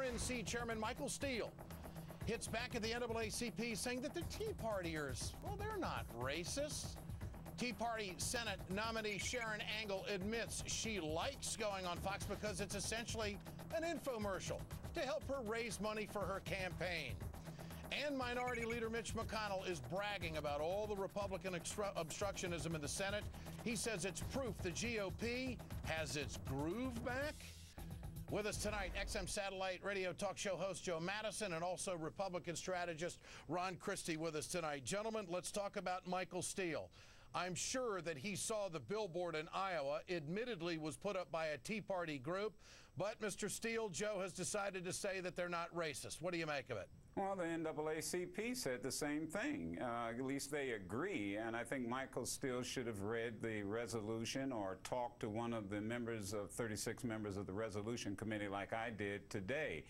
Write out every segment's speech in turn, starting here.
RNC Chairman Michael Steele hits back at the NAACP saying that the Tea Partiers, well, they're not racist. Tea Party Senate nominee Sharon Angle admits she likes going on Fox because it's essentially an infomercial to help her raise money for her campaign. And Minority Leader Mitch McConnell is bragging about all the Republican obstructionism in the Senate. He says it's proof the GOP has its groove back. With us tonight, XM Satellite Radio talk show host Joe Madison and also Republican strategist Ron Christie with us tonight. Gentlemen, let's talk about Michael Steele. I'm sure that he saw the billboard in Iowa, admittedly was put up by a Tea Party group, but Mr. Steele, Joe has decided to say that they're not racist. What do you make of it? Well, the NAACP said the same thing. At least they agree. And I think Michael Steele should have read the resolution or talked to one of the members of 36 members of the resolution committee like I did today.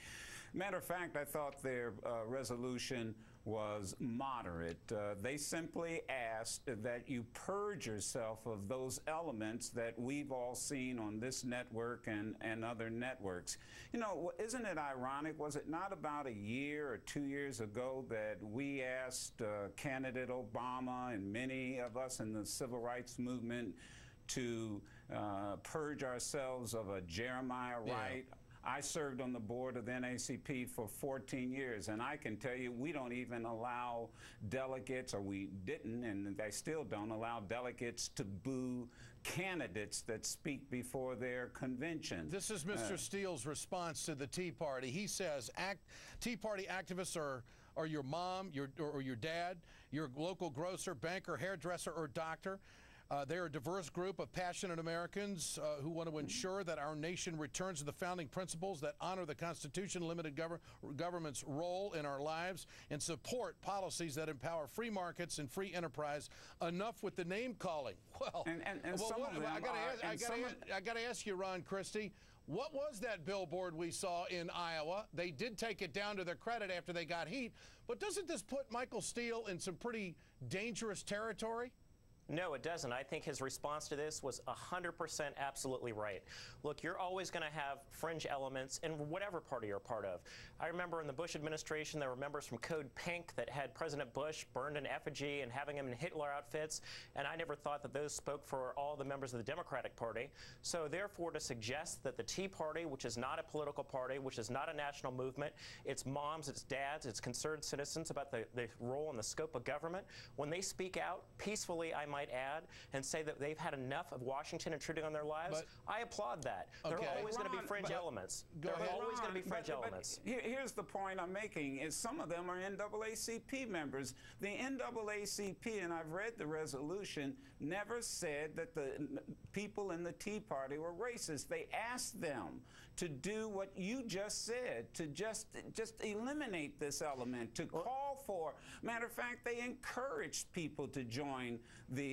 Matter of fact, I thought their resolution was moderate. They simply asked that you purge yourself of those elements that we've all seen on this network and other networks. You know, isn't it ironic? Was it not about a year or 2 years ago that we asked candidate Obama and many of us in the civil rights movement to purge ourselves of a Jeremiah Wright? Yeah. I served on the board of the NAACP for 14 years, and I can tell you we don't even allow delegates, or we didn't, and they still don't allow delegates to boo candidates that speak before their convention. This is Mr. Steele's response to the Tea Party. He says Tea Party activists are your mom, or your dad, your local grocer, banker, hairdresser, or doctor. They're a diverse group of passionate Americans who want to ensure that our nation returns to the founding principles that honor the Constitution, limited government's role in our lives, and support policies that empower free markets and free enterprise. Enough with the name calling. Well, I got to ask you, Ron Christie, what was that billboard we saw in Iowa? They did take it down to their credit after they got heat, but doesn't this put Michael Steele in some pretty dangerous territory? No, it doesn't. I think his response to this was 100% absolutely right. Look, you're always going to have fringe elements in whatever party you're a part of. I remember in the Bush administration, there were members from Code Pink that had President Bush burned in effigy and having him in Hitler outfits, and I never thought that those spoke for all the members of the Democratic Party. So therefore, to suggest that the Tea Party, which is not a political party, which is not a national movement, it's moms, it's dads, it's concerned citizens about the role and the scope of government, when they speak out peacefully, I might add, and say that they've had enough of Washington intruding on their lives, I applaud that. Okay. There are always going to be fringe elements. There are always going to be fringe elements. Here's the point I'm making, is some of them are NAACP members. The NAACP, and I've read the resolution, never said that the people in the Tea Party were racist. They asked them to do what you just said, to just eliminate this element, to call for. Matter of fact, they encouraged people to join the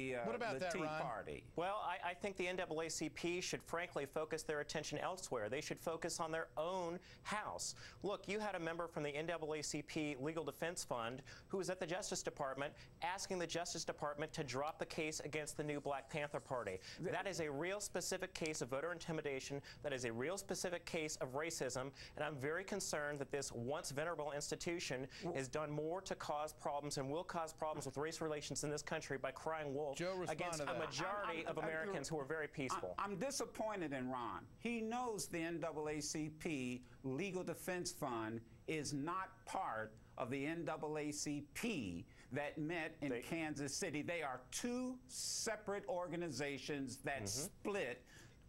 Tea Party. Well, I think the NAACP should frankly focus their attention elsewhere. They should focus on their own house. Look, you had a member from the NAACP Legal Defense Fund who was at the Justice Department asking the Justice Department to drop the case against the new Black Panther Party. That is a real specific case of voter intimidation. That is a real specific case of racism, and I'm very concerned that this once venerable institution has done more to cause problems and will cause problems with race relations in this country by crying wolf against a majority of Americans who are very peaceful. I'm disappointed in Ron. He knows the NAACP Legal Defense Fund is not part of the NAACP that met in Kansas City. They are two separate organizations that split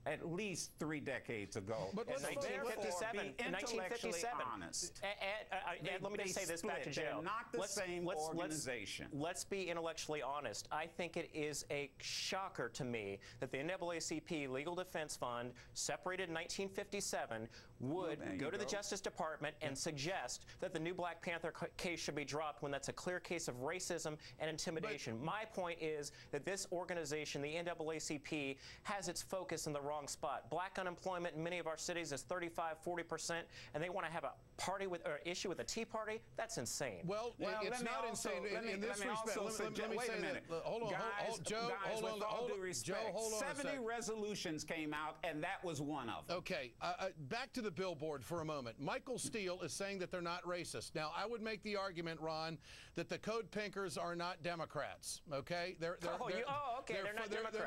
at least 3 decades ago. But let's 1957. Honest. Let me just say this back to Joe. They're not the same organization. Let's be intellectually honest. I think it is a shocker to me that the NAACP Legal Defense Fund, separated in 1957, would go to the Justice Department and suggest that the new Black Panther case should be dropped when that's a clear case of racism and intimidation. My point is that this organization, the NAACP, has its focus in the wrong wrong spot. Black unemployment in many of our cities is 35–40%, and they want to have a party with or issue with the Tea Party? That's insane. Well, it's not insane in this respect. Let me say that. Hold on, Joe. With all due respect, Joe, hold on 70 resolutions came out, and that was one of them. Okay, back to the billboard for a moment. Michael Steele is saying that they're not racist. Now, I would make the argument, Ron, that the Code Pinkers are not Democrats. Okay, they're not Democrats.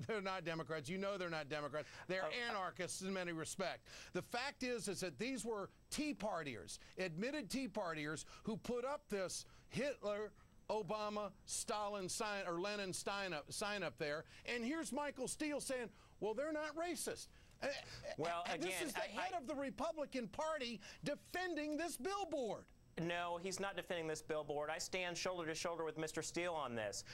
They're not Democrats. You know they're not Democrats. They're anarchists in many respects. The fact is that these were Tea Partiers, admitted Tea Partiers, who put up this Hitler, Obama, Stalin sign or Lenin sign up there. And here's Michael Steele saying, well, they're not racist. Well, again, this is the head of the Republican Party defending this billboard. No, he's not defending this billboard. I stand shoulder to shoulder with Mr. Steele on this.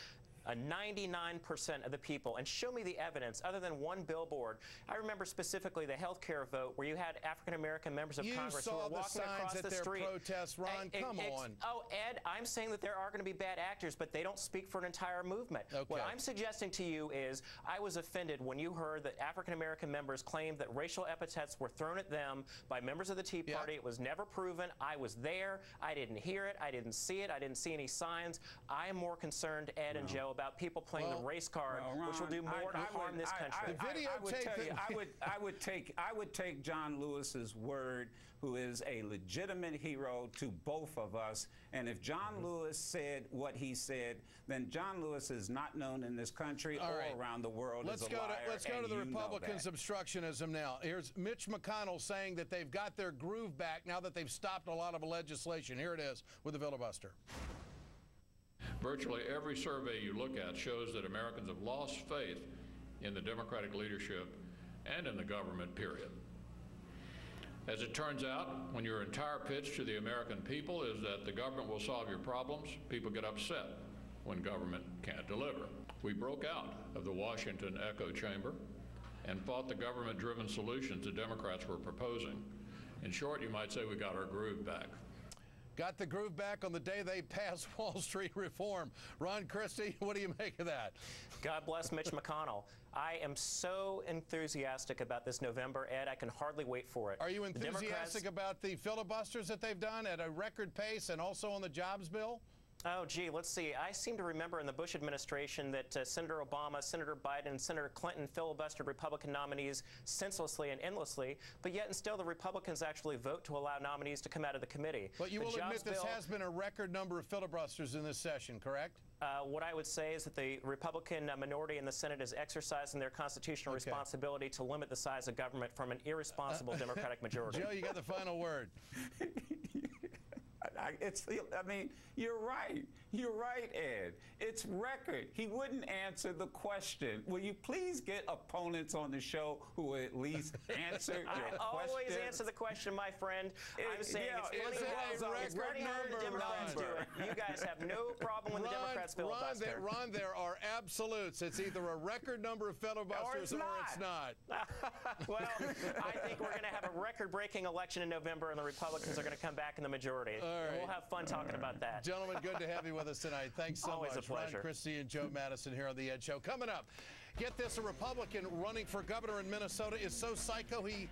99% of the people, and show me the evidence other than one billboard. I remember specifically the health care vote where you had African-American members of Congress who were walking across the street. You saw the signs at their protests, Ron. Come on. Oh, Ed, I'm saying that there are going to be bad actors, but they don't speak for an entire movement. Okay. What I'm suggesting to you is I was offended when you heard that African-American members claimed that racial epithets were thrown at them by members of the Tea Party. It was never proven. I was there. I didn't hear it. I didn't see it. I didn't see any signs. I am more concerned, Ed and Joe, about people playing the race card, Ron, which will do more to harm this country. I would take John Lewis's word, who is a legitimate hero to both of us. And if John Lewis said what he said, then John Lewis is not known in this country or around the world as a liar. Let's go to the Republicans' obstructionism now. Here's Mitch McConnell saying that they've got their groove back now that they've stopped a lot of legislation. Here it is with the filibuster. Virtually every survey you look at shows that Americans have lost faith in the Democratic leadership and in the government, period. As it turns out, when your entire pitch to the American people is that the government will solve your problems, people get upset when government can't deliver. We broke out of the Washington echo chamber and fought the government-driven solutions the Democrats were proposing. In short, you might say we got our groove back. Got the groove back on the day they passed Wall Street reform. Ron Christie, what do you make of that? God bless Mitch McConnell. I am so enthusiastic about this November, Ed. I can hardly wait for it. Are you enthusiastic about the filibusters that they've done at a record pace and also on the jobs bill? Oh, gee, let's see. I seem to remember in the Bush administration that Senator Obama, Senator Biden, and Senator Clinton filibustered Republican nominees senselessly and endlessly, but yet and still the Republicans actually vote to allow nominees to come out of the committee. But you will admit this has been a record number of filibusters in this session, correct? What I would say is that the Republican minority in the Senate is exercising their constitutional responsibility to limit the size of government from an irresponsible Democratic majority. Joe, you got the final word. I mean, you're right. You're right, Ed. It's record. He wouldn't answer the question. Will you please get opponents on the show who will at least answer your question? I always answer the question, my friend. I'm saying it's funny how the Democrats do it. You guys have no problem when the Democrats filibuster. Ron, there are absolutes. It's either a record number of filibusters or it's not. Well, I think we're going to have a record-breaking election in November, and the Republicans are going to come back in the majority. And we'll have fun talking about that. Gentlemen, good to have you with us tonight. Thanks so much. Always a pleasure. Ron Christie and Joe Madison here on The Ed Show. Coming up, get this, a Republican running for governor in Minnesota is so psycho he